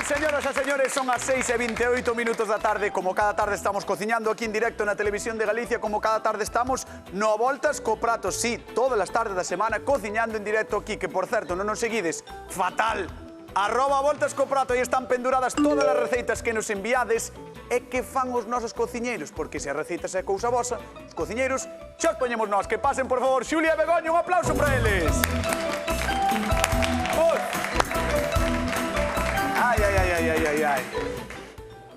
Señoras e señores, son as 6:28 minutos da tarde. Como cada tarde estamos cociñando aquí en directo na Televisión de Galicia, como cada tarde estamos no Voltas co Prato, sí, todas as tardes da semana cociñando en directo aquí, que por certo, non nos seguides, fatal. @Voltas co Prato, aí están penduradas todas as receitas que nos enviades e que fan os nosos cociñeiros, porque se as receitas é cousa vosa, os cociñeiros xa os poñemos nós. Que pasen, por favor, Xulia e Begoña, un aplauso para eles. Ai.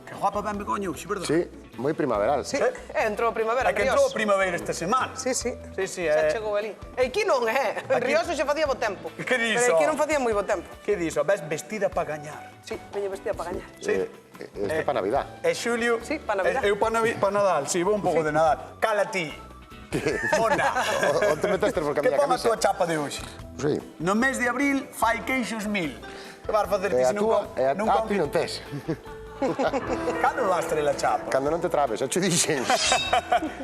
Que guapa ben Begoña hoxe, verdad? Sí, moi primaveral. Sí, entrou a primavera, É que entrou a primavera esta semana. Sí, sí. Xa chegou ali. E aquí non é. En Rioso xa facía bo tempo. Que diso? Pero aquí non facía moi bo tempo. Que diso? Ves vestida para gañar. Sí, veño vestida para gañar. Sí. Este para Navidad. E Xulio... Sí, pa Navidad. Eu para Nadal, sí, vou un pouco de Nadal. Cala ti. Mona. Onde meteste por Que cambiar pon a camisa? tua chapa de hoxe? Sí. No mes de abril fai queixos 1000. Que vas facer ti E se a túa, e a ti non tes. Cando vas traer a chapa? Cando non te trabes, xa te dixen.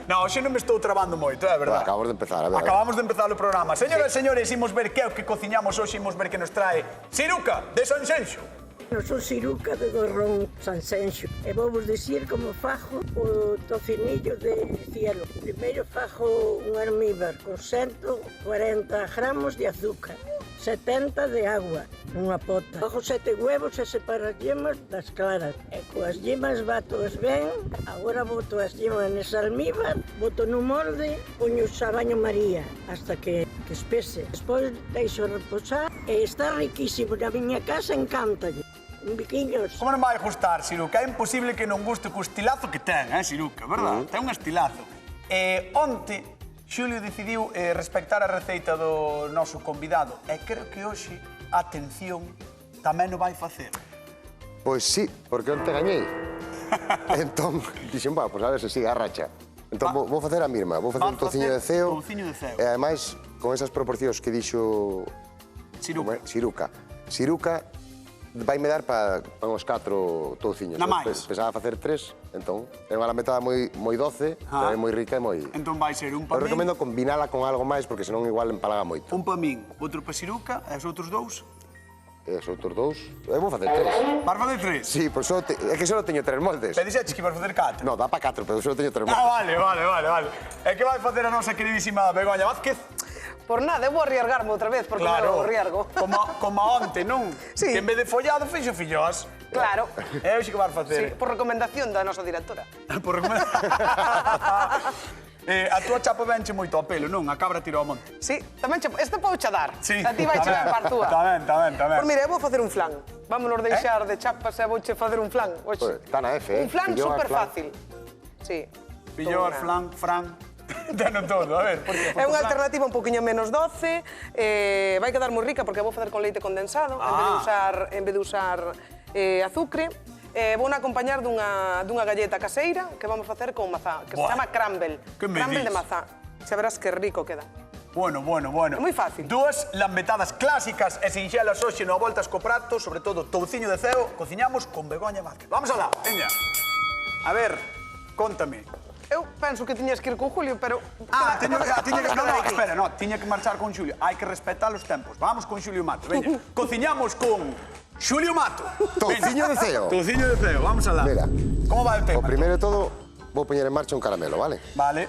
Non, hoxe non me estou trabando moito, é verdade. Acabamos de empezar, a ver. Acabamos de empezar o programa. Señoras e señores, imos ver que é o que cociñamos hoxe, imos ver que nos trae Siruca, de Sanxenxo. Eu son Siruca de Gorrón, Sanxenxo, e vou vos dicir como fajo o tocinillo de cielo. Primeiro fajo un almíbar con 140 gramos de azúcar, 70 de agua, nunha pota. Cojo 7 huevos e separo as yemas das claras. E coas yemas bato-as ben, agora boto as yemas nese almíbar, boto no molde, poño a baño María, hasta que espese. Despois deixo reposar e está riquísimo. Na miña casa encantalle. Biquiños. Como non vai gustar, Siruca? É imposible que non guste co estilazo que ten, Siruca, verdad? Ten un estilazo. Onte, Xulio decidiu respectar a receita do noso convidado e creo que hoxe, atención, tamén o vai facer. Pois sí, porque onte gañei. Entón, dixen, pois a ver se siga a racha. Entón, vou facer a mesma, vou facer un tociño de ceo. E ademais, con esas proporcións que dixo... Siruca. Siruca vai-me dar para uns 4 touciños. Na máis. Pensaba facer 3, entón. É unha lametada moi doce, pero é moi rica e moi... Entón vai ser un pa min. Eu recomendo combinala con algo máis, porque senón igual empalaga moito. Un pa min, outro pa Siruca, e os outros dous? E os outros dous... Eu vou facer 3. Vas facer 3? Sí, pois é que só teño 3 moldes. Pero dixeches que vas facer 4? No, dá para 4, pero só teño 3 moldes. Vale. E que vai facer a nosa queridísima Begoña Vázquez? Por nada, eu vou arriesgarme outra vez, porque non arriesgo. Como onte, non? Sí. Que en vez de follado, fixo fillós. Claro. É hoxe que vas facer. Sí, por recomendación da nosa directora. Por recomendación. A túa chapa venche moito ao pelo, non? A cabra tirou ao monte. Sí, tamén che... Este pou che dar. Sí. A ti vai che dar par túa. Tamén. Por mira, eu vou facer un flan. Vámonos deixar de chapas e vou che facer un flan. Está na F, Un flan super fácil. Sí. Fillós, flan, fran... Teno todo, a ver. É unha alternativa un poquinho menos doce, vai quedar moi rica porque vou facer con leite condensado en vez de usar azucre. Vou acompañar dunha galleta caseira que vamos facer con mazá, que se chama crumble. Crumble de mazá. Xa verás que rico queda. Bueno. É moi fácil. Dúas lambetadas clásicas e sinxelas hoxe no Voltas co Prato, sobre todo touciño de ceo, cociñamos con Begoña Vázquez. Vamos alá, veña. A ver, contame. Eu penso que tiñas que ir con Julio, pero... tiña que marchar con Xulio. Hai que respetar os tempos. Vamos con Xulio Mato, veña. Cociñamos con Xulio Mato. Touciño de ceo. Touciño de ceo, vamos alá. Mira. Como vai o tema? O primeiro de todo, vou poñer en marcha un caramelo, vale? Vale.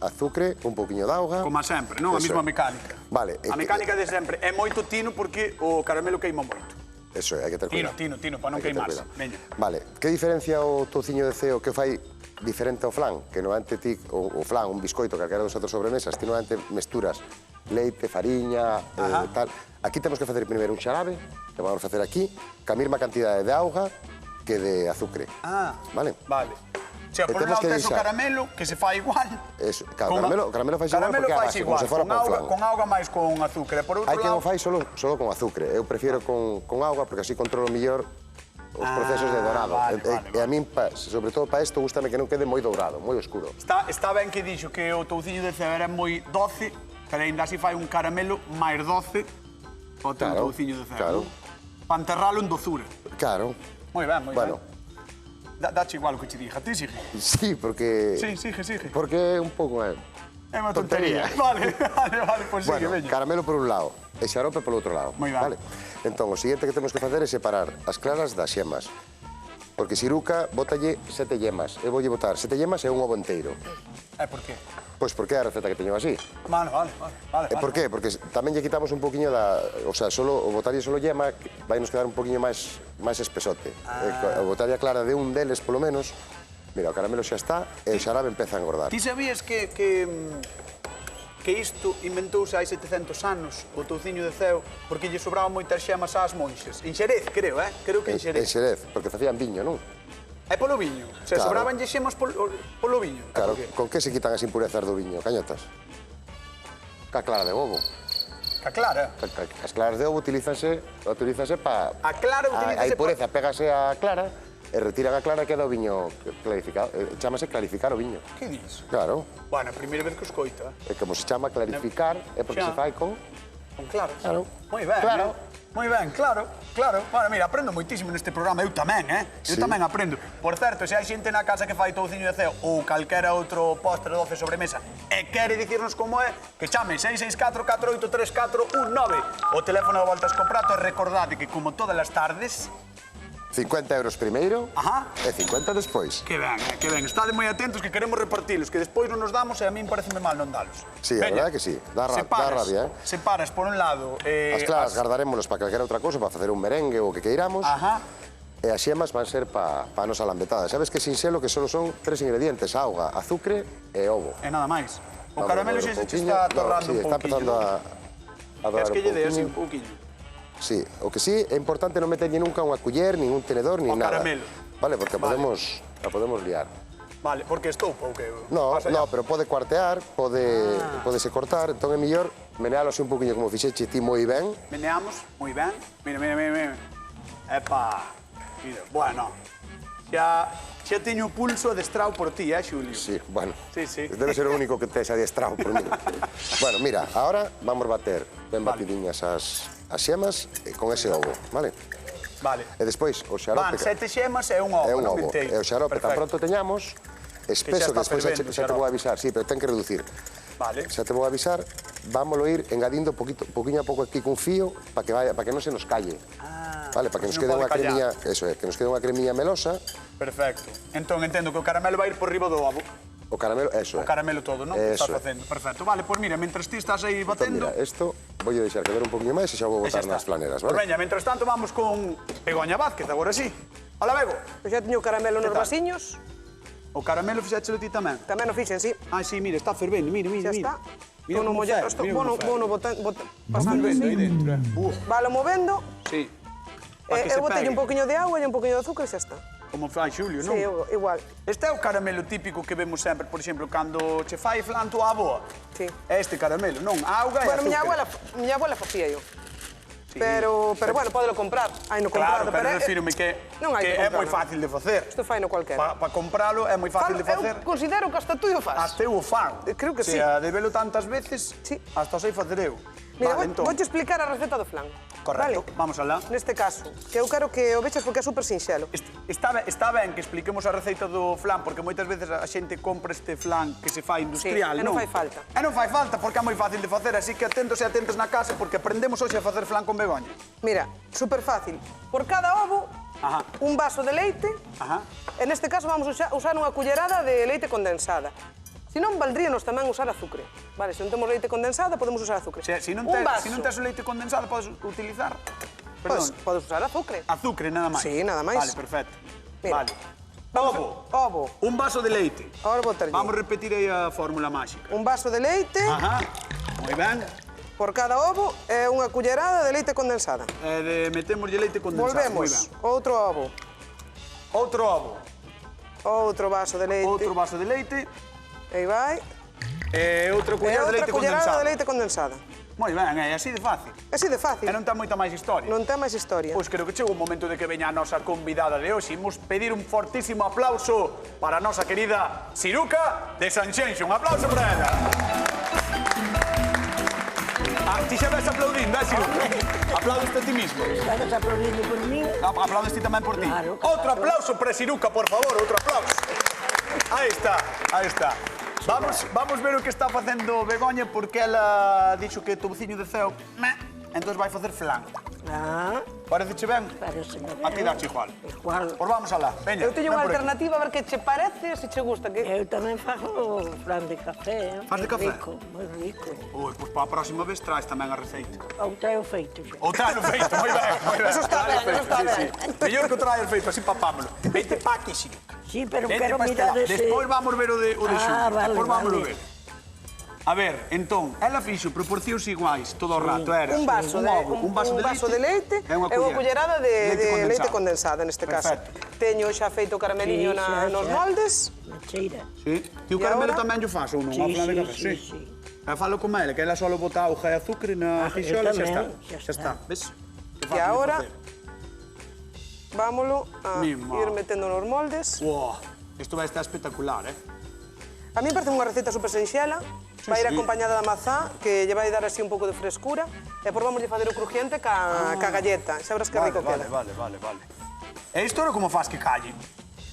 Azúcar, un pouquiño de auga. Como sempre, non? A mesma mecánica. Vale. A mecánica de sempre. É moito tino porque o caramelo queima moito. Eso é, hai que ter cuidado. Tino, para non queimarse. Veña. Vale, que diferencia o touciño de ceo que fai diferente ao flan? Que normalmente ti, o flan, un biscoito, calquera dos outros sobremesas, ti normalmente mesturas leite, fariña, tal. Aquí temos que facer primeiro un xarabe, que vamos a facer aquí, ca mesma cantidade de auga que de azúcar. Vale? Vale. O sea, por un lado tes o caramelo, que se fai igual. Eso, claro, o caramelo fai igual porque é a base, como se fora con flan. Con auga máis con azúcar. Por outro lado... Hai quen o fai solo con azúcar. Eu prefiero con auga porque así controlo mellor os procesos de dorado. E a min, sobre todo para isto, gustame que non quede moi dourado, moi oscuro. Está ben que dixo que o touciño de ceo era moi doce, pero ainda así fai un caramelo máis doce o teu touciño de ceo. Claro. Para enterralo en dozura. Claro. Moi ben. Dache igual o que che diga, ti sigue. Sí, porque... Sí, sigue. Porque é un pouco... É unha tontería. Vale, pois sigue, veña. Bueno, caramelo por un lado e xarope polo outro lado. Moi ben. Vale. Entón, o seguinte que temos que facer é separar as claras das xemas. Porque Siruca botalle 7 yemas. Eu voulle botar 7 yemas e un ovo inteiro. E por qué? Pois porque é a receta que teño así. Vale. E por qué? Porque tamén lle quitamos un poquinho da... O sea, o botarlle solo yema vai nos quedar un poquinho máis espesote. O botarlle a clara de un deles, polo menos, mira, o caramelo xa está e o xarabe empeza a engordar. Ti sabías que isto inventouse hai 700 anos, o touciño de ceo, porque lle sobraban moitas xemas ás monxes? En Xerez, creo, Creo que en Xerez. En Xerez, porque facían viño, non? É polo viño? Se sobrabanlle xemas polo viño? Claro, con que se quitan as impurezas do viño, cañotas? Ca clara de ovo. Ca clara? As claras de ovo utilízase para... A clara utilízase a impureza pégase á clara e retiran a clara e queda o viño clarificado. Chámase clarificar o viño. Que dis? Claro. Bueno, a primeira vez que o escoito, E como se chama clarificar é porque se fai con... Con claras? Claro. Moi ben, Claro. Moi ben, claro. Bueno, mira, aprendo moitísimo neste programa, eu tamén, Eu tamén aprendo. Por certo, se hai xente na casa que fai touciño de ceo ou calquera outro postre, doce, sobremesa e quere dicirnos como é, que chame 664-483419. O teléfono de Voltas co Prato, e recordade que como todas as tardes... 50 euros primeiro e 50 despois. Que ben, que ben. Estade moi atentos que queremos repartilos, que despois non nos damos e a min pareceme mal non dalos. Sí, a verdade que sí. Dá rabia, Separas, por un lado... As claras guardarémolas para calquera outra cousa, para facer un merengue ou o que queiramos. E as xemas van ser para a nosa lambetada. Sabes que sinxelo que só son 3 ingredientes, auga, azúcar e ovo. E nada máis. O caramelo xa se está torrando un pouquinho. Sí, está empezando a dorar un pouquinho. Es que lle dei así un pouquinho. Sí, o que sí, é importante non meterlle nunca unha culler, nin un tenedor, nin nada. O caramelo. Vale, porque a podemos liar. Vale, porque estoupa ou que? No, pero pode cuartear, podese cortar, entón é mellor menealo así un poquinho como fixeche ti moi ben. Meneamos, moi ben. Mira. Epa. Mira, bueno. Xa teño o pulso adestrado por ti, Xulio? Sí, bueno. Sí. Debe ser o único que tes adestrado por mí. Bueno, mira, ahora vamos bater ben batidiñas as xemas con ese ovo, vale? Vale. E despois o xarope... Van 7 xemas e un ovo, non E inteiro. o xarope tan pronto teñamos espeso, que despois xa te vou avisar, sí, pero ten que reducir. Vale. Xa te vou avisar, vámoslo ir engadindo poquinho a pouco aquí cun fío para que non se nos calle. Vale, para que nos quede unha cremiña, eso é, que nos quede unha cremiña melosa. Perfecto. Entón entendo que o caramelo vai ir por riba do ovo. O caramelo, eso é. O caramelo todo, non? Que estás facendo. Perfecto. Vale, pois mira, mentras ti estás aí batendo... Mira, isto vou deixar quedar un poquinho máis e xa vou botar nas planeras, vale? Pois veña, mentras tanto vamos con Begoña Vázquez, agora sí. Hola, Bego. Pois xa teño o caramelo nos vasiños. O caramelo fixéchelo ti tamén? Tamén o fixen, sí. Ah, sí, mira, está fervendo, mira. Xa está. Mira como fer, Bueno, botando fervendo aí dentro, Valo movendo. Sí. Eu botei un poquinho de agua e un poquinho de azúcar e xa está. Como fai Xulio, non? Sí, igual. Este é o caramelo típico que vemos sempre, por exemplo, cando che fai flan tua avoa. Sí. É este caramelo, non? Auga e azúcar. Bueno, miña abuela facía yo. Pero bueno, podelo comprar. Hai no comprado. Claro, pero refírome que é moi fácil de facer. Isto fai no cualquera. Para compralo é moi fácil de facer. Eu considero que hasta tú o faz. Hasta eu o fan. Creo que sí. De velo tantas veces, hasta o sei facer eu. Mira, vouche explicar a receta do flan. Correcto, vamos alá. Neste caso, que eu quero que o veches porque é super sinxelo. Está ben que expliquemos a receita do flan, porque moitas veces a xente compra este flan que se fai industrial, non? E non fai falta. E non fai falta, porque é moi fácil de facer, así que atentos e atentas na casa, porque aprendemos hoxe a facer flan con Begoña. Mira, super fácil. Por cada ovo, un vaso de leite, e neste caso vamos usar unha cullerada de leite condensada. Se non, valdríanos tamén usar azúcar. Vale, se non temos leite condensada, podemos usar azúcar. Se non tes o leite condensado, podes utilizar... Podes usar azúcar. Azúcar, nada máis. Sí, nada máis. Vale, perfecto. Vale. Ovo. Un vaso de leite. Ahora botarlle. Vamos repetir aí a fórmula máxica. Un vaso de leite. Moi ben. Por cada ovo é unha cullerada de leite condensada. Metémoslle leite condensado. Volvemos. Outro ovo. Outro ovo. Outro vaso de leite. Outro vaso de leite. Aí vai. E outra cullerada de leite condensada. Outra cullerada de leite condensada. Moi ben, é así de fácil. Así de fácil. E non ten moita máis historia. Non ten máis historia. Pois creo que chegou o momento de que veña a nosa convidada de hoxe. Imos pedir un fortísimo aplauso para a nosa querida Siruca de Sanxenxo. Un aplauso para ela. Ti xa ves aplaudindo, Siruca? Aplaudes a ti mismo. Estás aplaudindo por mí? Aplaudes ti tamén por ti. Claro. Outro aplauso para Siruca, por favor, outro aplauso. Aí está. Vamos ver o que está facendo Begoña, porque ela dixo que touciño de ceo, entón vai facer flan. Parecece ben? Pareceme ben. A ti dache igual. Igual. Pois vamos alá, veña. Eu teño unha ven por aquí. alternativa, a ver que che parece, se che gusta. Eu tamén fago flan de café. Fas de café? Rico, moi rico. Ui, pois para a próxima vez traes tamén a receita. Ou traio feito xa. Ou trae feito, moi ben, moi ben. Eso está ben, eso está ben. Mellor que o trae feito, así papámolo. Vente pa aquí, Xiruca. Sí, pero Vente quero pa este mirar lado. ese... Despois vamos ver o de Xulia. vale, Despois vámoslo vale. ver. A ver, entón, ela fixo proporcións iguais todo o rato, era Un vaso de leite e unha e unha cullerada de leite condensado, neste caso. Perfecto. Teño xa feito o carameliño nos moldes. Na cheira. Sí. Ti o E caramelo agora? tamén yo faso, non? Sí, A flan de sí, café, sí, sí. sí. E falo con ela, que ela só bota auga e azúcar na fixola e xa está. tamén, Xa está, ves? Que E fácil de agora facer. vámolo a Mima. ir metendo nos moldes. Uau, isto vai estar espectacular, A mí me parece unha receta super senxela. Vai ir sí. acompañada da mazá, que lle vai dar así un pouco de frescura. E por vamos facer o crujiente ca galleta. Xa verás que rico queda. Vale. E isto era como faz que calle?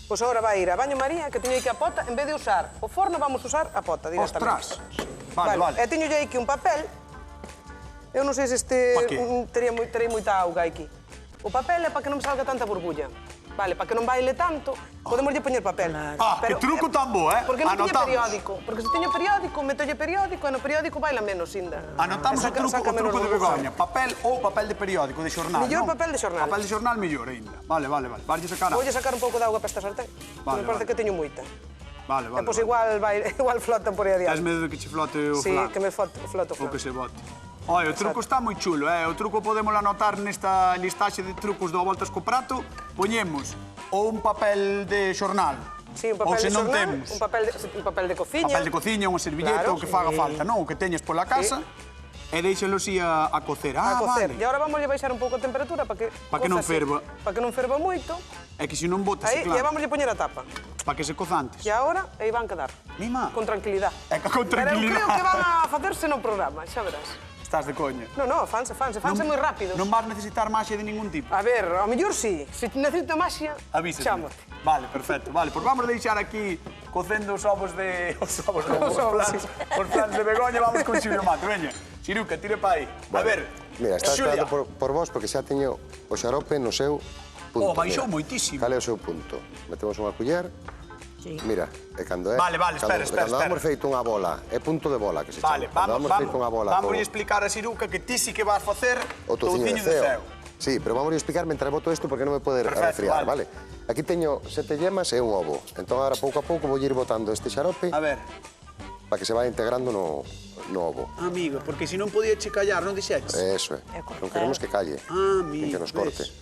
Pois agora vai ir a baño María, que teño aquí a pota, en vez de usar o forno, vamos usar a pota directamente. Ostras. Vale. E teño aquí un papel. Eu non sei se este Pa que? terei moita auga aquí. O papel é para que non me salga tanta burbulla. Vale, para que non baile tanto, podemos lle poñer papel. Que truco tan bo, Porque non teño Anotamos. periódico. Porque se teño periódico, metolle periódico, e no periódico baila menos, Inda. Anotamos o Saca truco menos de burbuja. Begoña. Papel ou papel de periódico, de xornal, Mellor non? papel de xornal. Papel de xornal mellor ainda. Vale. Varlle sacar Voulle sacar un pouco de auga para esta sartén. Vale, Me parece que teño moita. Vale. E pois igual flotan por aí Tens adiante. medo de que che flote o Sí, flan? que me flote o Ou flan. que se bote. Oye, o truco está moi chulo, O truco podemos anotar nesta listaxe de trucos do Voltas co Prato. Poñemos ou un papel de xornal, Sí, un ou papel se de non xornal, temos, un papel de cociña. papel de cociña, unha servilleta, Claro. o que faga falta, non? O que teñes pola casa, e deixalo así a cocer. A cocer. Vale. E agora vamos a baixar un pouco a temperatura para que Pa que non coza así. ferva. Para que non ferva moito. É que se non botas, Aí, e claro, vamos a poñer a tapa. para que se coza antes. E agora, aí van quedar. Mima, Con tranquilidade. Con Pero eu tranquilidade. creo que van a facerse no programa, xa verás. estás de coña. No, fanse moi rápidos. Non vas necesitar maxia de ningún tipo. A ver, ao mellor sí. Se necesito maxia, Avísate. chámote. Vale, perfecto. Vale, pois vamos deixar aquí cocendo os ovos de... Os ovos, non, os ovos, plans, os plans de Begoña. Vamos con Xulio Mato, veña. Xiruca, tire pa aí. A ver, Mira, está Xulia. esperando por vos porque xa teño o xarope no seu punto. Oh, baixou Mira, moitísimo. Cal é o seu punto? Metemos unha culler. Sí. Mira, e cando é... Vale, espera. Cando damos feito unha bola, é punto de bola que se Vale, chama. Cando damos feito unha bola vamos a explicar a Xiruca que ti sí que vas facer o tociño de ceo. ceo. Sí, pero vamos a explicar mentre boto isto porque non me pode Perfecto, resfriar, vale. vale? Aquí teño 7 yemas e un ovo. Entón, agora, pouco a pouco, vou ir botando este xarope A ver, para que se vaya integrando no ovo. amigo, porque se non podía che callar, non dixeches? Eso é. E cortar. Non queremos que calle. Amigo, nin que nos corte. ves?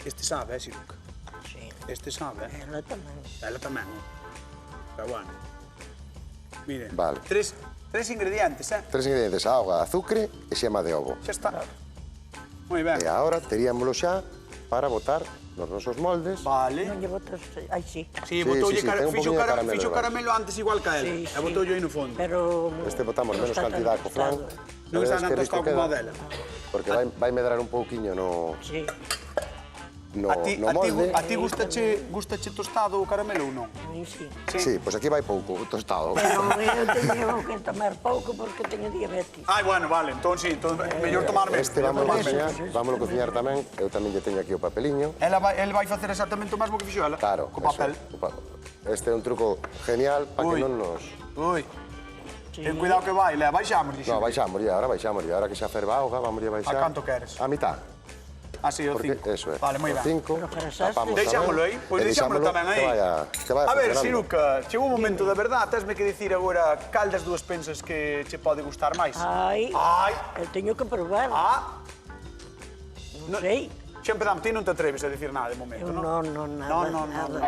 Este sabe, Xiruca? Sí. Este sabe, Ela tamén. Ela tamén, Pero bueno. Miren, Vale. tres ingredientes, 3 ingredientes, auga, azúcar e xema de ovo. Xa está. Moi ben. E agora teríamolo xa para botar nos nosos moldes. Vale. Non lle botas... Ai, sí. Sí, botoulle ten un fixo poquinho de caramelo fixo debaixo. caramelo antes igual que a ela. Sí, E botoulle aí no fondo. Pero... Este botamos non menos está tan cantidad co flan. tostado. Non está Vedes tan que rico tostado como a queda, dela. Porque vai medrar un pouquiño no Sí. molde. A ti gustache tostado o caramelo ou non? A mí sí. Sí, pois aquí vai pouco tostado. Pero eu teño que tomar pouco porque teño diabetes. Ai, bueno, vale, entón sí, mellor tomar menos. Este mellor tomar menos. vámonos cociñar tamén. Eu tamén lle teño aquí o papeliño. El vai facer exactamente o mesmo que fixo ela. Claro, Co eso papel. é. Este é un truco genial para que Ui. non nos... Ui. Ten cuidado que vai, baixamos, dixo. No, baixamos, ahora que xa ferva a auga, vamos a baixar. A canto queres? A mitad. Así, o Porque 5. eso é. Vale, moi o ben. 5. Pero para tapamos Deixámolo aí, pois e deixámolo tamén aí. Que vaya A ver, funcionando. Xiruca, chegou un momento de verdade, tesme que dicir agora cal das dúas pensas que che pode gustar máis. Ai, Ai, eu teño que probar. No- Non sei. Xa empezamos, ti non te atreves a dicir nada de momento, Eu non? nada, nada.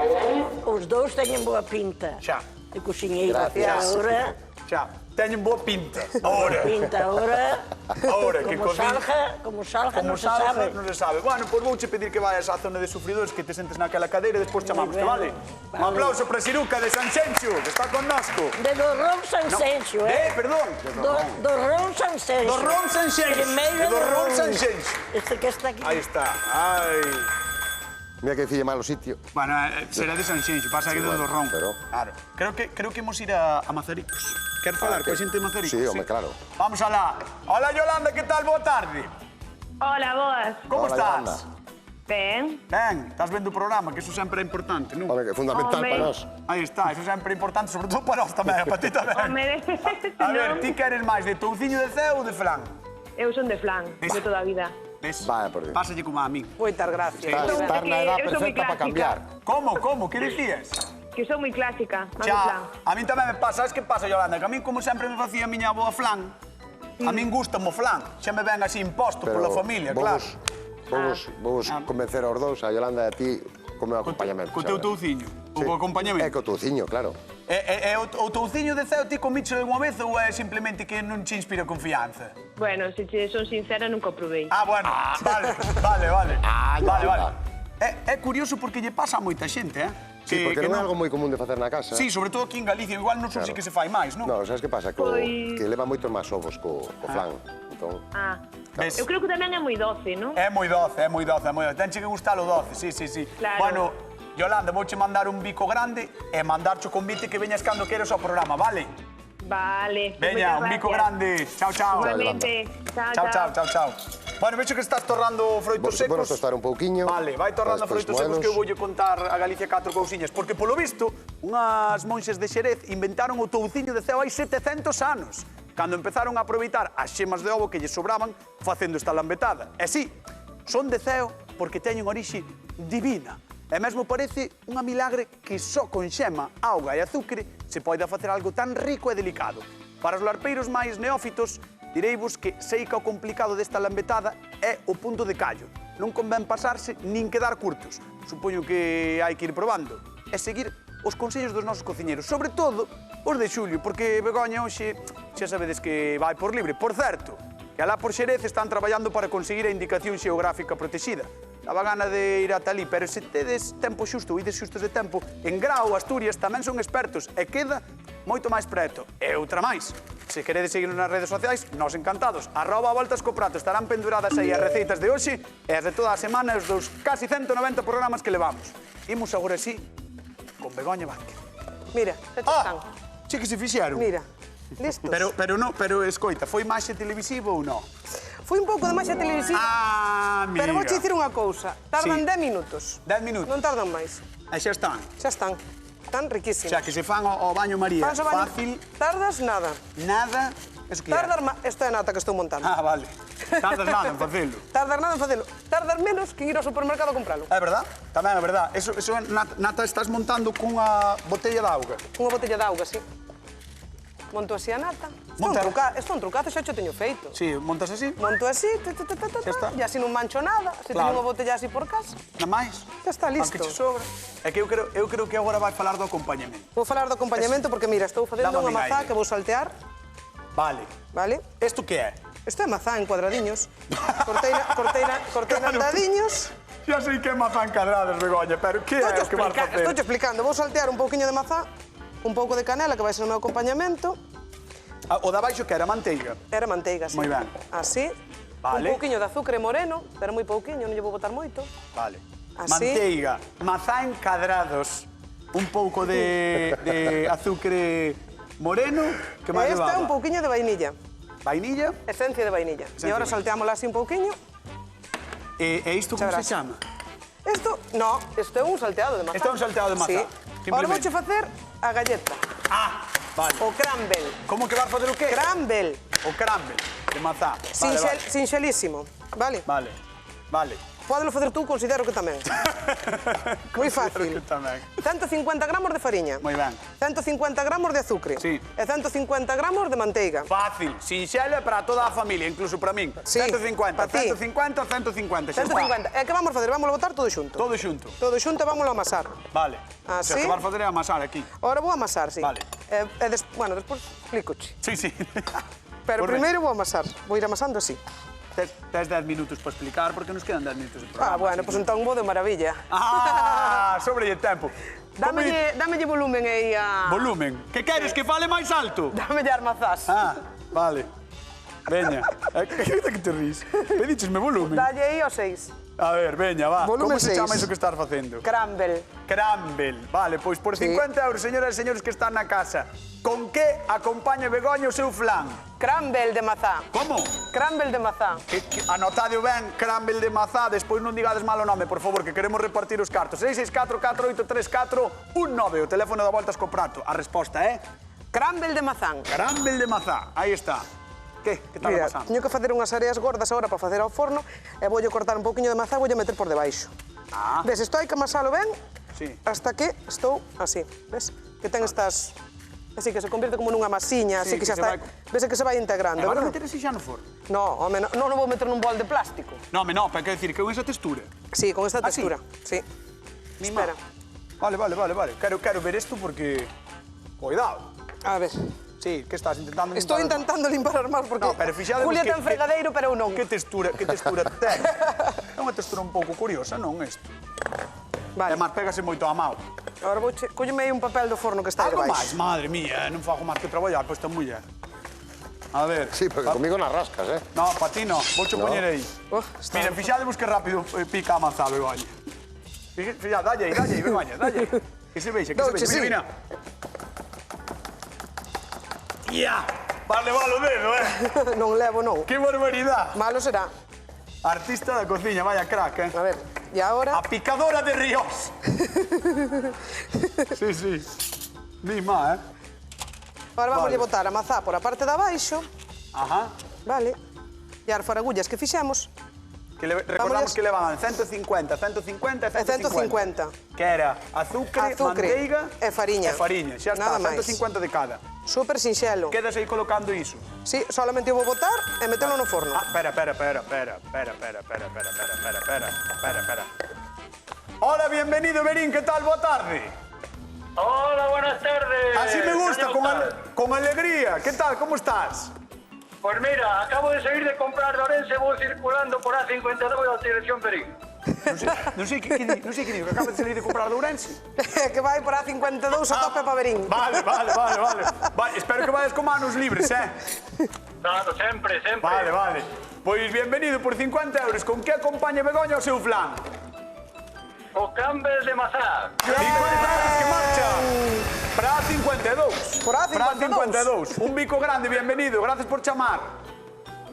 Os dous teñen boa pinta. Xa. De coxiñeiro. Gracias. Agora, Xa, teñen boa pinta. Ahora. pinta agora, Ahora, que como cociña- salga, Como non se sabe. non se sabe. Bueno, pois vouche pedir que vayas á zona de sufridores, que te sentes naquela cadeira e despois chamamos, ben. vale? Un Vale. aplauso para Xiruca de Sanxenxo, que está connosco. De do ron Sanxenxo, Perdón. Do ron Sanxenxo. Do ron Sanxenxo. Primeiro Do ron Sanxenxo. Este que está aquí. Aí está. Ai. Mira que dicille malo sitio. Bueno, será de Sanxenxo, pasa que é do bueno, ron. pero- Claro. Creo que imos ir a Mazaricos. Queres falar coa xente de Mazaricos? Sí, home, claro. Vamos alá. Hola, Yolanda, que tal? Boa tarde. Hola, boas. Como Hola, estás? Yolanda. Ben. Ben, estás vendo o programa, que iso sempre é importante, non? Home, que é fundamental Home. para nós. Aí está, iso sempre é importante, sobre todo para nós tamén, para ti tamén. Home, A ver, non. ti queres máis de touciño de ceo ou de flan? Eu son de flan, de toda a vida. Ves? Vaya por Dios. Pásalle como a mí. Moitas gracias. Estás na edad eu son moi perfecta para clásica. cambiar. Como? Que dicías? Que son moi clásica, máis de flan. Xa, a min tamén me pasa, sabes que pasa, Yolanda? Que a min, como sempre me facía a miña avoa flan, a min gusta o flan, xa me ven así imposto pola familia, claro. Vamos convencer aos dous, a Yolanda e a ti, como acompañamento. Co teu touciño, o co É acompañamento. co touciño, claro. E o touciño de ceo ti comiches algunha vez ou é simplemente que non che inspira confianza? Bueno, se che son sincera, nunca o probei. Ah, bueno, vale. Ah, Vale. Yolanda. É curioso porque lle pasa a moita xente, Sí, porque non é algo moi común de facer na casa. Sí, sobre todo aquí en Galicia, igual non sei se que se fai máis, non? No, sabes que pasa? Pois- Que leva moitos máis ovos co flan. Entón, Ah. Ves? Eu creo que tamén é moi doce, non? É moi doce. Tenche que gustar o doce, sí. Claro. Bueno, Yolanda, vouche mandar un bico grande e mandarche o convite que veñas cando queres ao programa, vale? Vale. Veña, moitas un bico gracias. grande. Chao. Igualmente. Chao. Bueno, vexo que estás torrando froitos secos. Bueno, tostar un pouquiño. Vale, vai torrando despois froitos secos moelos. que eu voulle contar a Galicia 4 cousiñas. Porque, polo visto, unhas monxes de Xerez inventaron o touciño de ceo hai 700 anos, cando empezaron a aproveitar as xemas de ovo que lles sobraban facendo esta lambetada. E sí, son de ceo porque teñen orixe divina. E mesmo parece unha milagre que só con xema, auga e azucre se pode facer algo tan rico e delicado. Para os larpeiros máis neófitos, direivos que sei que o complicado desta lambetada é o punto de callo. Non convén pasarse nin quedar curtos. Supoño que hai que ir probando. E seguir os consellos dos nosos cociñeros, sobre todo os de Xulio, porque Begoña hoxe xa sabedes que vai por libre. Por certo, que alá por Xerez están traballando para conseguir a indicación xeográfica protexida. Daba gana de ir ata ali, pero se tedes tempo xusto, ides xustos de tempo, en Grao, Asturias, tamén son expertos e queda moito máis preto. E outra máis, se queredes seguirnos nas redes sociais, nos encantados. @voltascoprato estarán penduradas aí as receitas de hoxe e as de toda a semana e os dos casi 190 programas que levamos. Imos agora sí con Begoña Vázquez. Mira, xa te están. Sí que se fixeron. Mira, listos. Pero escoita, foi máis televisivo ou non? Foi un pouco de máis televisiva, Ah, amiga. pero vou che dicir unha cousa. Tardan Sí. 10 minutos. 10 minutos. Non tardan máis. E xa están. Xa están. Están O riquísimos. sea, que se fan ao baño María. Fas o baño- Fácil, Tardas nada. nada... Eso que Tardas Esta é a nata que estou montando. Ah, vale. Tardas nada en facelo. Tardar nada en facelo. Tardar menos que ir ao supermercado a compralo. É verdad? Tamén é verdad. Eso é nata estás montando cunha botella de auga. Unha botella de auga, sí. Monto así a nata. Isto é un trucazo, xa xo teño feito. Sí, montas así, Monto así, Xa está. e así non mancho nada. Se Claro. teño unha botella así por casa, na máis. xa está listo. Aunque che sobra. É que eu creo que agora vai falar do acompañamento. Vou falar do acompañamento porque, mira, estou facendo Dame a unha min mazá aire. que vou saltear, Vale. vale? Isto que é? Isto é mazá en cuadradiños. Cortei en andadiños. Xa sei que é mazá encadradas, Begoña, pero que é o que vas facer? Estou explicando. Vou saltear un pouquiño de mazá, un pouco de canela, que vai ser o meu acompañamento. O da baixo que era manteiga. Era manteiga, sí. Moi ben. Así. Vale. Un pouquiño de azúcar moreno, pero moi pouquiño, non lle vou botar moito. Vale. Así. Manteiga, mazá encadrados, un pouco de azúcar moreno, que máis Esta é un levaba? pouquiño de vainilla, Vainilla. esencia de vainilla. Esencia E agora de vainilla. salteámola así un pouquiño. E isto como Xa se verás. chama? Isto é un salteado de mazá. Isto é un salteado de mazá, Sí. simplemente. Agora vouche facer a galleta, Ah, vale. o crumble. Como que vas facer o qué? Crumble. O crumble de mazá. Vale. Sinxelísimo, vale? Vale. Pódelo facer tú, considero que tamén. Moi fácil. Que tamén. 150 gramos de fariña. Moi ben. 150 gramos de azúcar. Sí. E 150 gramos de manteiga. Fácil, sinxela para toda a familia, incluso para min. Sí, 150, pa ti. 150, 150. xa está. 150. E que vamos facer? Vamos botar todo xunto. Todo xunto. Todo xunto e vamos a amasar. Vale. Así. O sea, que vas facer é amasar aquí. Ahora vou a amasar, sí. Vale. Bueno, despois explícoche. Sí. Pero Correcto. primeiro vou a amasar. Vou ir amasando así. Tes 10 minutos para explicar, porque nos quedan 10 minutos de programa. Ah, bueno, pois entón vou de maravilla. Ah, sobre o tempo. Dámelle volumen aí a... Volumen. Que queres que fale máis alto? Dámelle armazás. Ah, vale. Veña. Que te rís? Pedíchesme volumen. Dalle aí ao 6. A ver, veña, va. Volumen Como se chama seis. iso que estás facendo? Crumble. Crumble. Vale, pois por Sí. 50 euros, señoras e señores que están na casa, con que acompaña Begoña o seu flan? Crumble de mazá. Como? Crumble de mazá. Anotadeo ben, crumble de mazá, despois non digades mal o nome, por favor, que queremos repartir os cartos. 664-4834-19, o teléfono da voltas co prato. A resposta é... Crumble de mazán. Crumble de mazá. Aí está. Que tal Mira, pasando? teño que facer unhas areas gordas agora para facer ao forno e voulle cortar un pouquiño de mazá e voulle meter por debaixo. Ah. Ves, isto hai que amasalo ben Sí. hasta que estou así. Ves? Que ten estas... Así que se convierte como nunha masiña, Sí, así que que xa se está... vai- Ves que se vai integrando, Agora verdad? meter así xa no forno. No, home, non o vou meter nun bol de plástico. No, pero quero dicir que con esa textura. Sí, con esta ¿Ah, sí? textura. Sí. Espera. Vale. Quero ver isto porque... Cuidado. A ver. Sí, que estás intentando... Estou limpar as intentando limpar as mans porque No, pero fixadevos Julia que- ten fregadeiro, pero eu non. Que textura ten? É unha textura un pouco curiosa, non isto? Vale. E máis, pégase moito a mão. Agora vou colleme aí un papel do forno que está aí Algo máis, debaixo. madre mía, non fago máis que traballar para esta muller. A ver. Sí, porque conmigo nas rascas, No, para ti no, voucho poñer aí. Está... Miren, fixadevos que rápido pica a mazá, Begoña. Fixad, dalle aí, Begoña, dalle aí. Que se vexa, Douche, sí. mira. Ya, vale, o dedo, non levo, non. Que barbaridade. Malo será. Artista da cociña, vaya crack, A ver, e agora... A picadora de ríos. Sí. Ni má, Agora vamos Vale. botar a mazá por a parte de abaixo, Ajá. vale? E as faragullas que fixemos, Que recordamos Vámonos. que levaban 150 e 150. E 150. Que era azúcar, Azúcar manteiga e fariña. Xa está, Nada máis. 150 de cada. super sinxelo. Quedas aí colocando iso. Sí, solamente o vou botar e metelo no forno. Espera. Hola, bienvenido, Berín, ¿qué tal? Boa tarde. Hola, buenas tardes. Así me gusta, Señor. con alegría. ¿Qué tal? ¿Cómo estás? Pues mira, acabo de salir de comprar de Orense, voy circulando por A52 a dirección Perín. Non sei que digo, que acaba de salir de comprar de Ourense. Que vai por A52 a tope pa Verín. Vale. Espero que vayas con manos libres, Claro, sempre. Vale. Pois bienvenido por 50 euros. Con que acompaña Begoña o seu flan? O Campbell de Mazá. 50 euros que marcha para A52. Por A52. Un bico grande, bienvenido. Gracias por chamar.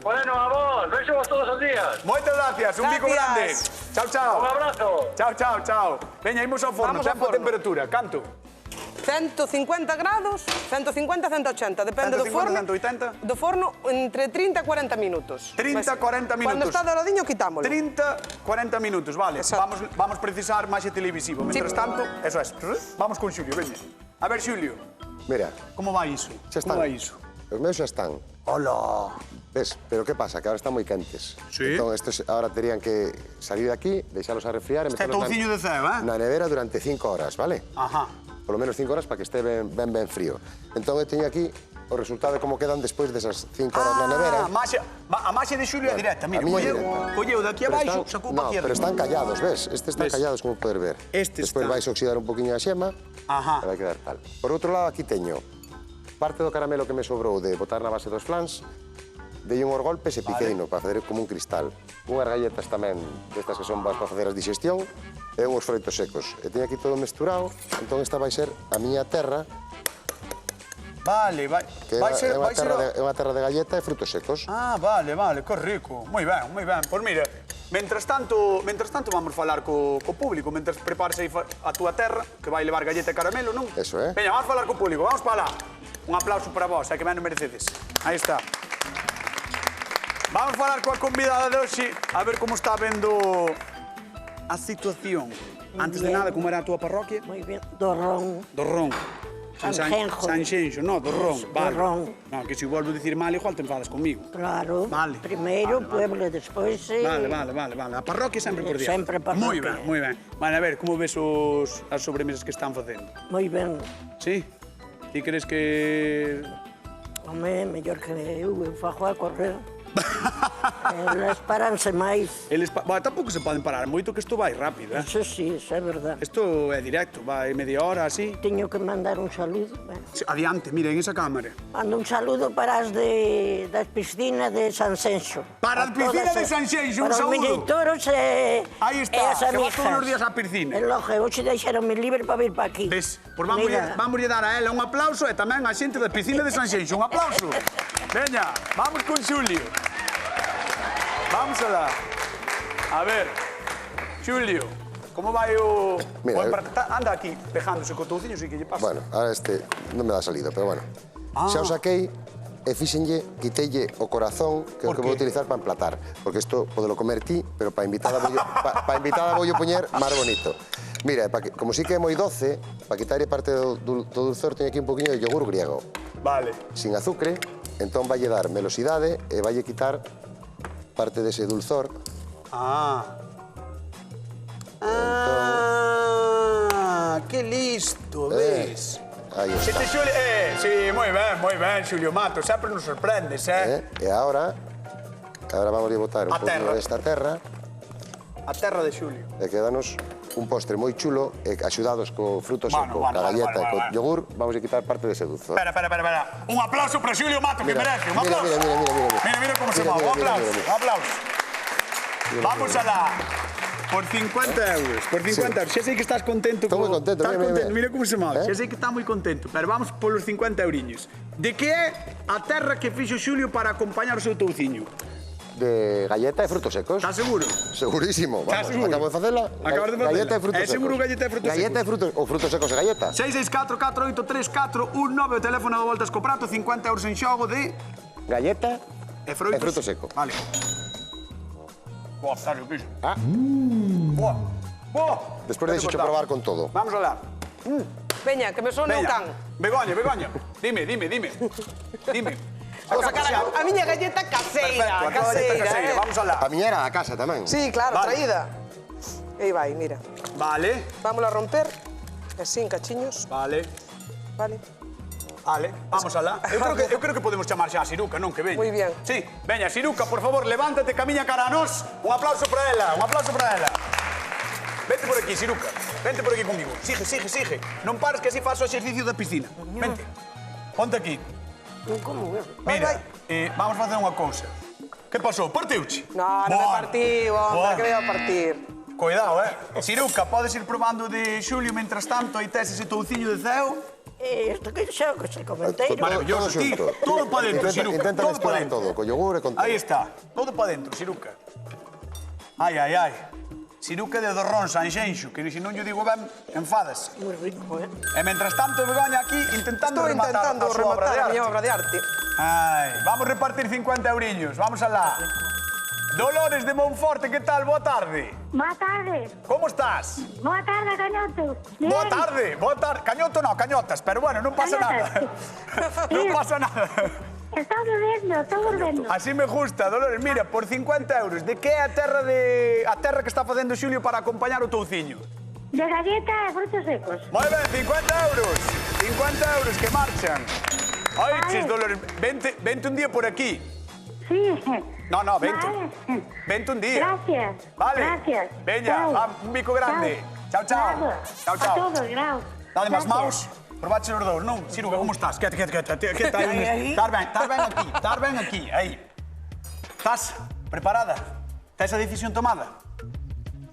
Bueno, a vos, nos vemos todos los días. Moitas gracias. Un bico grande. Gracias. Chao. Un abrazo. Chao. Veña, imos ao forno. Vamos ao Tempo, forno. temperatura. Canto? 150 grados, 150, 180, depende 150, do forno. 180? Do forno entre 30 e 40 minutos. 30, 40 minutos. Cando está doradinho, quitámolo. 30, 40 minutos, vale. Exacto. Vamos precisar máis televisivo. Mientras tanto, eso es. Vamos con Xulio, veña. A ver, Xulio, Mira, como vai iso? xa están. Como vai iso? Os meus xa están. Hola. Ves, pero que pasa? Que ahora están moi quentes. Sí. Entón, estes ahora terían que salir de aquí, deixalos a refriar e Este é metelos touciño de ceo, na nevera durante 5 horas, vale? Ajá. Por lo menos 5 horas para que este ben frío. Entón, eu teño aquí o resultado de como quedan despois desas 5 horas na nevera. A máxia de Xulio é directa, mira. A miña é directa. Colleu daqui Pero abaixo, están- sacou no, pa izquierda. pero están callados, ves? Estes están Ves? callados, como poder ver. Este Despois está. vais oxidar un poquinho a xema. Ajá. E vai quedar tal. Por outro lado, aquí teño parte do caramelo que me sobrou de botar na base dos flans. Dei unhos golpes e piqueino para facer como un cristal. Unhas galletas tamén, destas que son boas para facer as digestión, e unhos froitos secos. E teño aquí todo mesturado, entón esta vai ser a miña terra, Vale, que é unha terra de galleta e frutos secos. Ah, vale, que rico. Moi ben. Pois mira, Mentras tanto vamos falar co público, mentras preparas aí a túa terra, que vai levar galleta e caramelo, non? Eso, Veña, vamos falar co público, vamos para lá. Un aplauso para vos, que ben o merecedes. Aí está. Vamos falar coa convidada de hoxe, a ver como está vendo a situación. Antes de bien. nada, como era a túa parroquia? Moi ben, do ron. Do Ron. Sanxenxo. Sanxenxo, no, do Ron. Do Vale. Ron. No, que se volvo a dicir mal, igual te enfadas conmigo. Claro. Vale. Primeiro Vale. pueblo e despois... Vale. A parroquia sempre por diante. Sempre parroquia. Moi ben. Vale, a ver, como ves as sobremesas que están facendo? Moi ben. Sí? Ti crees que... Home, mellor que eu fajo a correr. Eles paranse máis. Bueno, tampouco se poden parar moito, que isto vai rápido, eh? Eso sí, eso é verdad. Isto é directo, vai media hora, así. Teño que mandar un saludo. Adiante, mira, en esa cámara. Mando un saludo para as das piscinas de Sanxenxo. Para as piscinas de Sanxenxo, un saludo. Para os militoros e aí está, as amigas. que va todos os días á piscina. E logo, hoxe deixaronme libre para vir para aquí. Ves? Pois vamos dar a ela un aplauso e tamén a xente da piscina de Sanxenxo. Un aplauso. Veña, vamos con Xulio. Vamos alá. A ver, Xulio, como vai o... Mira, anda aquí, pejándose co touciño, si que lle pasa. Bueno, ahora este non me dá salida, pero bueno. Xa o saquei e fíxenlle, quiteille o corazón, que é o que vou utilizar para emplatar. Porque isto podelo comer ti, pero para invitada voulle poñer máis bonito. Mira, como sí que é moi doce, para quitarlle parte do dulzor, teño aquí un poquinho de yogur griego. Vale. Sin azúcar, entón valle dar melosidade e valle quitar parte dese dulzor. Que listo, ves? Aí está. Sí, moi ben, Xulio Mato, sempre nos sorprendes, E agora vamos a botar un poquinho desta terra. A terra de Xulio. E quedanos un postre moi chulo, axudados co fruto seco, ca galleta e co yogur, vamos a quitar parte dese dulzor. Espera. Un aplauso para Xulio Mato, que merece, un aplauso. Mira como se move, un aplauso. Vamos alá. Por 50 euros, Xa sei que estás contento. Estou moi contento, mira como se move. Xa sei que está moi contento, pero vamos polos 50 euriños. De que é a terra que fixo Xulio para acompañar o seu touciño? De galleta e frutos secos. Estás seguro? Segurísimo. Estás seguro? Acabo de facela. Acabas de facela. Galleta e frutos secos. É seguro galleta e frutos secos? Galleta e frutos, ou frutos secos e galleta. 664-483-419, o teléfono de Voltas co Prato, 50 euros en xogo de... Galleta e frutos secos. Vale. Boa, está riquísimo. Boa. Despois deixo probar con todo. Vamos alá. Veña, que me sone o can. Begoña. Dime. Vou sacar a miña galleta caseira. Caseira. Vamos alá. A miña era a casa tamén. Sí, claro, traída. Aí vai, mira. Vale. Vamos a romper, así en cachiños. Vale, vamos alá. Eu creo que podemos chamar xa a Siruca, non? Que veña. Moi bien. Sí, veña, Siruca, por favor, levántate, camiña cara a nós. Un aplauso para ela. Vente por aquí, Siruca. Vente por aquí comigo. Sigue. Non pares que así faz o exercicio da piscina. Vente. Ponte aquí. Mira, vamos facer unha cousa. Que pasou? Partiuche? Non me partiu, hombre, que me iba a partir. Cuidado, Siruca, podes ir probando de Xulio, mentras tanto, aí tes ese touciño de ceo. Isto que xa, que se comenteiro. Maravilloso, ti, todo para dentro, Siruca, Intenta todo para mezclar dentro. todo, co yogur e con todo. Aí está, todo para dentro, Siruca. Ai. Siruca de Dorrón, Sanxenxo, que se non yo digo ben, enfadas. Moi rico, E mentras tanto, Begoña aquí intentando Estou rematar intentando a súa obra de rematar a miña arte. obra de arte. Ai, vamos repartir 50 euriños, vamos alá. Dolores de Monforte, que tal? Boa tarde. Boa tarde. Como estás? Boa tarde, Cañoto. Bien. Boa tarde. Cañoto non, cañotas, pero bueno, non pasa nada. Cañotas. Non pasa nada. Estou volvendo. Así me gusta, Dolores. Mira, por 50 euros, de que é a terra que está facendo Xulio para acompañar o touciño? De galleta e frutos secos. Moi ben, 50 euros. 50 euros que marchan. Oiches, Dolores, vente un día por aquí. Sí. No, vente. Vale. Vente un día. Gracias. Vale. Gracias. Veña, un bico grande. Chao. A todos, gracias. Dale máis maus. Probache os dous, non? Siruca, como estás? Queta aí. Estar ben aquí, aí. Estás preparada? Tes a decisión tomada?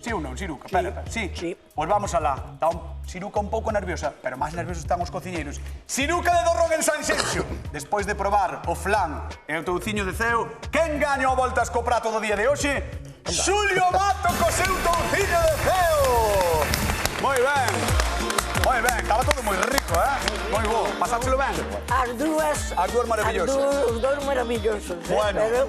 Sí ou non, Siruca? Espera. Sí? Pois vamos alá. Está Siruca un pouco nerviosa, pero máis nerviosos están os cociñeiros. Siruca de Dorrón en Sanxenxo. Despois de probar o flan e o touciño de ceo, quen gaña o Voltas co Prato do día de hoxe? Xulio Mato co seu touciño de ceo. Moi ben, estaba todo moi rico, moi bo. Pasáchelo ben? As dúas maravillosas. Os dous maravillosos. Bueno. Pero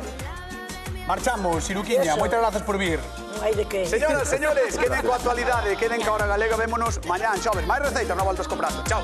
marchamos, Siruquiña, moitas grazas por vir. non hai de que. Señoras, señores, queden coa actualidade, queden ca Hora Galega, vémonos mañá en xoves. Máis receitas, non voltas co Prato. Chao.